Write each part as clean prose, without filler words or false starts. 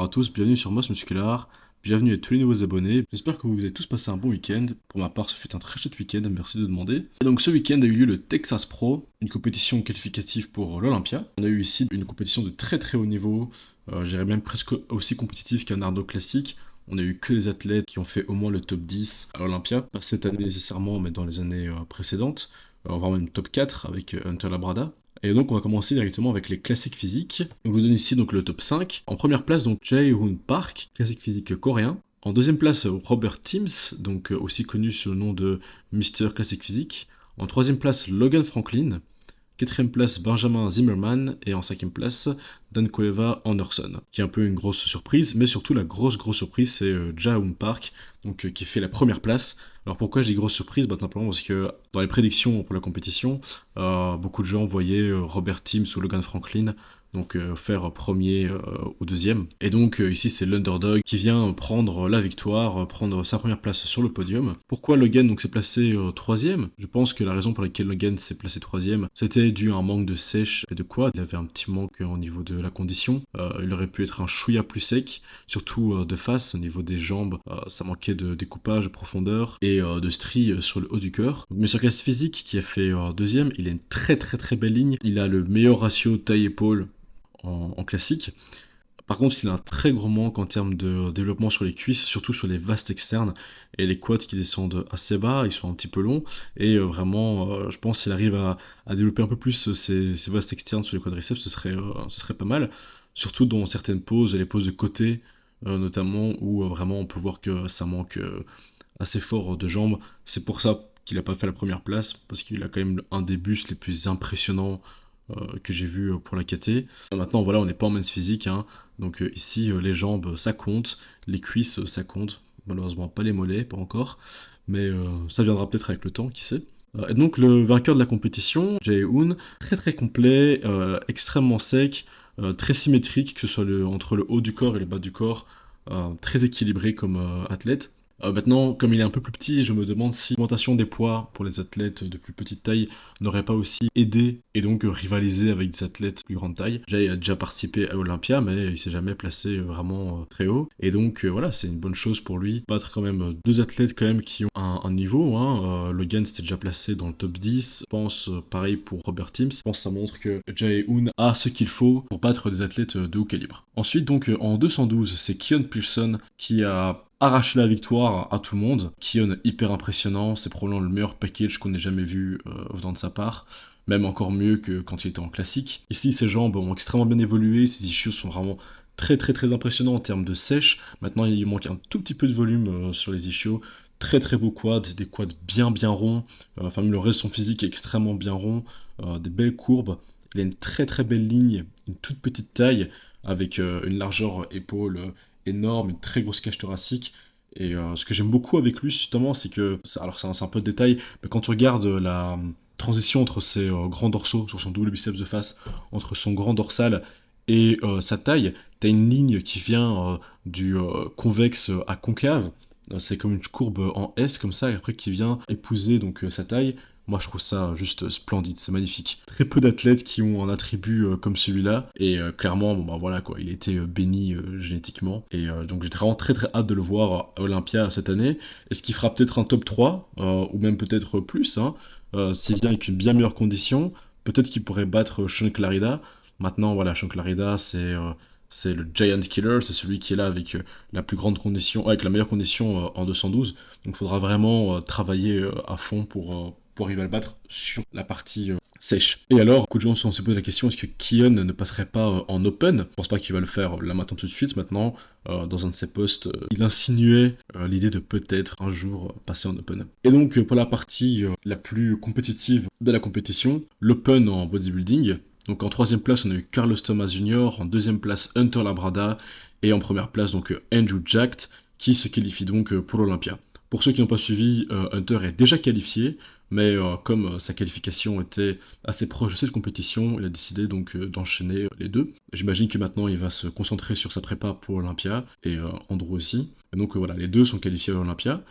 à tous, bienvenue sur Moss Muscular, bienvenue à tous les nouveaux abonnés. J'espère que vous avez tous passé un bon week-end. Pour ma part, ce fut un très chouette week-end, merci de demander. Et donc ce week-end a eu lieu le Texas Pro, une compétition qualificative pour l'Olympia. On a eu ici une compétition de très très haut niveau, j'irais même presque aussi compétitif qu'un Ardo classique. On a eu que des athlètes qui ont fait au moins le top 10 à l'Olympia, pas cette année nécessairement, mais dans les années précédentes, voire même top 4 avec Hunter Labrada. Et donc on va commencer directement avec les classiques physiques. On vous donne ici donc le top 5. En première place donc Jae-hoon Park, classique physique coréen. En deuxième place Robert Timms, donc aussi connu sous le nom de Mister Classique Physique. En troisième place Logan Franklin. Quatrième place Benjamin Zimmerman et en cinquième place Dan Cueva Anderson, qui est un peu une grosse surprise, mais surtout la grosse surprise c'est Jae-hoon Park, donc qui fait la première place. Alors pourquoi je dis grosse surprise? Simplement parce que dans les prédictions pour la compétition, beaucoup de gens voyaient Robert Timms ou Logan Franklin donc faire premier ou deuxième. Et donc ici c'est l'underdog qui vient prendre la victoire, prendre sa première place sur le podium. Pourquoi Logan donc s'est placé troisième? Je pense que la raison pour laquelle Logan s'est placé troisième, c'était dû à un manque de sèche et de quad. Il avait un petit manque au niveau de la condition. Il aurait pu être un chouïa plus sec, surtout de face, au niveau des jambes, ça manquait de découpage, de profondeur et de stries sur le haut du corps. Mais sur classe physique qui a fait deuxième, il a une très belle ligne. Il a le meilleur ratio taille-épaule en classique. Par contre, il a un très gros manque en termes de développement sur les cuisses, surtout sur les vastes externes et les quads qui descendent assez bas, ils sont un petit peu longs. Et vraiment, je pense qu'il arrive à développer un peu plus ces vastes externes sur les quadriceps, ce serait pas mal. Surtout dans certaines poses, les poses de côté notamment, où vraiment on peut voir que ça manque assez fort de jambes. C'est pour ça qu'il n'a pas fait la première place, parce qu'il a quand même un des bustes les plus impressionnants que j'ai vu pour la KT. Maintenant, voilà, on n'est pas en men's physique, hein, donc ici, les jambes, ça compte, les cuisses, ça compte, malheureusement pas les mollets, pas encore, mais ça viendra peut-être avec le temps, qui sait. Et donc, le vainqueur de la compétition, Jae-hoon, très complet, extrêmement sec, très symétrique, que ce soit entre le haut du corps et le bas du corps, très équilibré comme athlète. Maintenant, comme il est un peu plus petit, je me demande si l'augmentation des poids pour les athlètes de plus petite taille n'aurait pas aussi aidé et donc rivalisé avec des athlètes de plus grande taille. Jay a déjà participé à Olympia, mais il s'est jamais placé vraiment très haut. Et donc voilà, c'est une bonne chose pour lui. Battre quand même deux athlètes quand même qui ont un niveau. Logan s'était déjà placé dans le top 10. Je pense pareil pour Robert Timms. Je pense que ça montre que Jae-hoon a ce qu'il faut pour battre des athlètes de haut calibre. Ensuite, donc en 212, c'est Keon Pearson qui a arracher la victoire à tout le monde. Keon hyper impressionnant, c'est probablement le meilleur package qu'on ait jamais vu venant de sa part, même encore mieux que quand il était en classique. Ici, ses jambes ont extrêmement bien évolué, ses issues sont vraiment très impressionnants en termes de sèche. Maintenant, il manque un tout petit peu de volume sur les issues. Très beaux quads, des quads bien ronds, enfin le reste de son physique est extrêmement bien rond, des belles courbes. Il a une très belle ligne, une toute petite taille, avec une largeur épaule énorme, une très grosse cage thoracique. Et ce que j'aime beaucoup avec lui, justement, c'est que, alors c'est un peu de détail, mais quand tu regardes la transition entre ses grands dorsaux, sur son double biceps de face, entre son grand dorsal et sa taille, t'as une ligne qui vient du convexe à concave. C'est comme une courbe en S, comme ça, et après qui vient épouser donc sa taille. Moi, je trouve ça juste splendide, c'est magnifique. Très peu d'athlètes qui ont un attribut comme celui-là, et clairement, bon bah voilà quoi, il a été béni génétiquement, et donc j'ai vraiment très hâte de le voir à Olympia cette année. Est-ce qu'il fera peut-être un top 3, ou même peut-être plus, hein, s'il vient avec une bien meilleure condition, peut-être qu'il pourrait battre Sean Clarida. Maintenant, voilà, Sean Clarida, c'est le Giant Killer, c'est celui qui est là avec la plus grande condition, avec la meilleure condition en 212. Donc il faudra vraiment travailler à fond pour arriver à le battre sur la partie sèche. Et alors, beaucoup de gens se posent la question, est-ce que Keon ne passerait pas en open? Je pense pas qu'il va le faire là maintenant tout de suite. Maintenant, dans un de ses posts, il insinuait l'idée de peut-être un jour passer en open. Et donc pour la partie la plus compétitive de la compétition, l'open en bodybuilding. Donc en troisième place, on a eu Carlos Thomas Jr., en deuxième place Hunter Labrada, et en première place donc Andrew Jacked, qui se qualifie donc pour l'Olympia. Pour ceux qui n'ont pas suivi, Hunter est déjà qualifié, mais comme sa qualification était assez proche de cette compétition, il a décidé donc d'enchaîner les deux. J'imagine que maintenant il va se concentrer sur sa prépa pour l'Olympia, et Andrew aussi. Et donc voilà, les deux sont qualifiés à l'Olympia.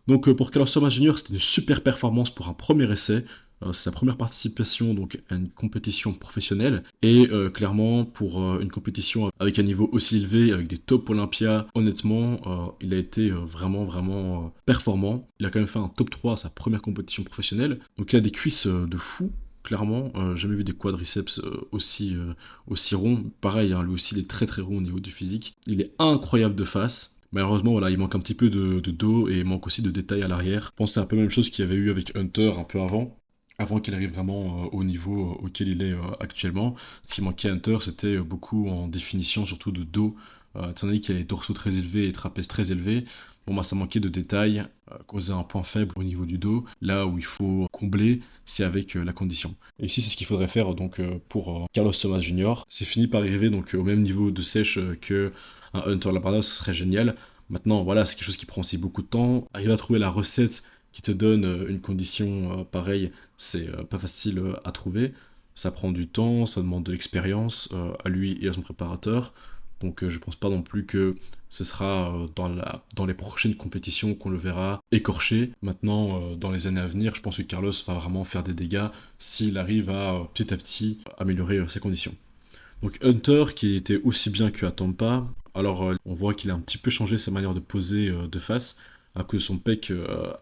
Donc pour Carlos Thomas Jr., c'était une super performance pour un premier essai. C'est sa première participation donc à une compétition professionnelle et clairement pour une compétition avec un niveau aussi élevé, avec des top Olympia, honnêtement, il a été vraiment performant. Il a quand même fait un top 3 à sa première compétition professionnelle, donc il a des cuisses de fou. Clairement, jamais vu des quadriceps aussi ronds. Pareil, hein, lui aussi, il est très rond au niveau du physique. Il est incroyable de face. Malheureusement, voilà, il manque un petit peu de dos et il manque aussi de détails à l'arrière. Je pense que c'est un peu la même chose qu'il y avait eu avec Hunter un peu avant qu'il arrive vraiment au niveau auquel il est actuellement. Ce qui manquait à Hunter, c'était beaucoup en définition, surtout de dos, étant donné qu'il a les dorsaux très élevés et trapèzes très élevés. Bon, bah, ça manquait de détails, causait un point faible au niveau du dos. Là où il faut combler, c'est avec la condition. Et ici, c'est ce qu'il faudrait faire donc pour Carlos Thomas Jr. C'est fini par arriver donc au même niveau de sèche que un Hunter Labrada, ce serait génial. Maintenant, voilà, c'est quelque chose qui prend aussi beaucoup de temps. Arriver à trouver la recette qui te donne une condition pareille, c'est pas facile à trouver. Ça prend du temps, ça demande de l'expérience à lui et à son préparateur. Donc je pense pas non plus que ce sera dans les prochaines compétitions qu'on le verra écorché. Maintenant, dans les années à venir, je pense que Carlos va vraiment faire des dégâts s'il arrive à petit à petit améliorer ses conditions. Donc Hunter, qui était aussi bien que Tampa, alors on voit qu'il a un petit peu changé sa manière de poser de face, à cause de son pec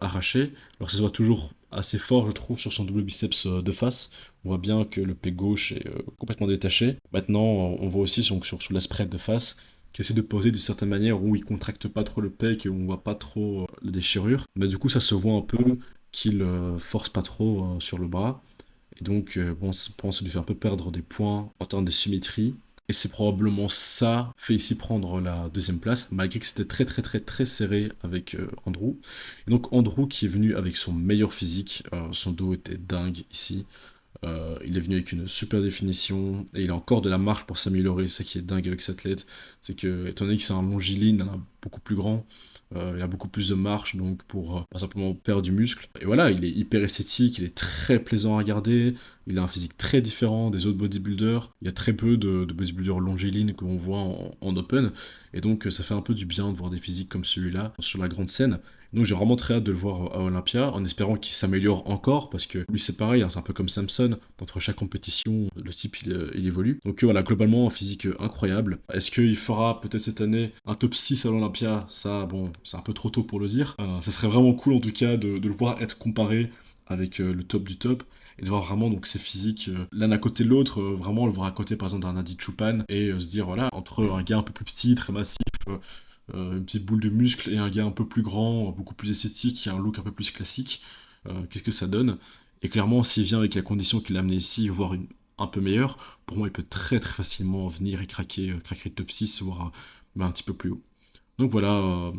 arraché. Alors ça se voit toujours assez fort, je trouve, sur son double biceps de face. On voit bien que le pec gauche est complètement détaché. Maintenant, on voit aussi sur la spread de face qui essaie de poser d'une certaine manière où il contracte pas trop le pec et où on voit pas trop la déchirure. Mais du coup, ça se voit un peu qu'il force pas trop sur le bras. Et donc, bon, je pense que ça lui fait un peu perdre des points en termes de symétrie. Et c'est probablement ça fait ici prendre la deuxième place, malgré que c'était très serré avec Andrew. Et donc Andrew qui est venu avec son meilleur physique, son dos était dingue ici. Il est venu avec une super définition et il a encore de la marge pour s'améliorer. C'est ça qui est dingue avec cet athlète, c'est que, étant donné que c'est un longiligne, il en a beaucoup plus grand, il a beaucoup plus de marge donc pour pas simplement perdre du muscle. Et voilà, il est hyper esthétique, il est très plaisant à regarder, il a un physique très différent des autres bodybuilders. Il y a très peu de bodybuilders longilines que l'on voit en open, et donc ça fait un peu du bien de voir des physiques comme celui-là sur la grande scène. Donc j'ai vraiment très hâte de le voir à Olympia, en espérant qu'il s'améliore encore, parce que lui c'est pareil, hein, c'est un peu comme Samson, entre chaque compétition, le type il évolue. Donc voilà, globalement un physique incroyable. Est-ce qu'il fera peut-être cette année un top 6 à l'Olympia? Ça, bon, c'est un peu trop tôt pour le dire. Ça serait vraiment cool en tout cas de le voir être comparé avec le top du top, et de voir vraiment donc ces physiques l'un à côté de l'autre, vraiment le voir à côté par exemple d'un Adi Chupan, et se dire voilà, entre un gars un peu plus petit, très massif, une petite boule de muscle et un gars un peu plus grand, beaucoup plus esthétique, qui a un look un peu plus classique, qu'est-ce que ça donne? Et clairement, s'il vient avec la condition qu'il a amené ici, voire un peu meilleure, pour moi, il peut très facilement venir et craquer le top 6, voire un petit peu plus haut. Donc voilà,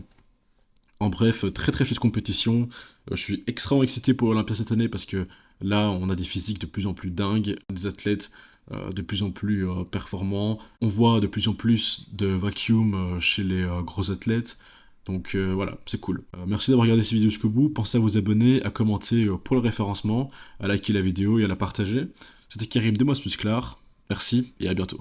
en bref, très chouette compétition. Je suis extrêmement excité pour Olympia cette année parce que là, on a des physiques de plus en plus dingues, des athlètes de plus en plus performants. On voit de plus en plus de vacuum chez les gros athlètes. Donc voilà, c'est cool. Merci d'avoir regardé cette vidéo jusqu'au bout. Pensez à vous abonner, à commenter pour le référencement, à liker la vidéo et à la partager. C'était Karim de Moi Musclar. Merci et à bientôt.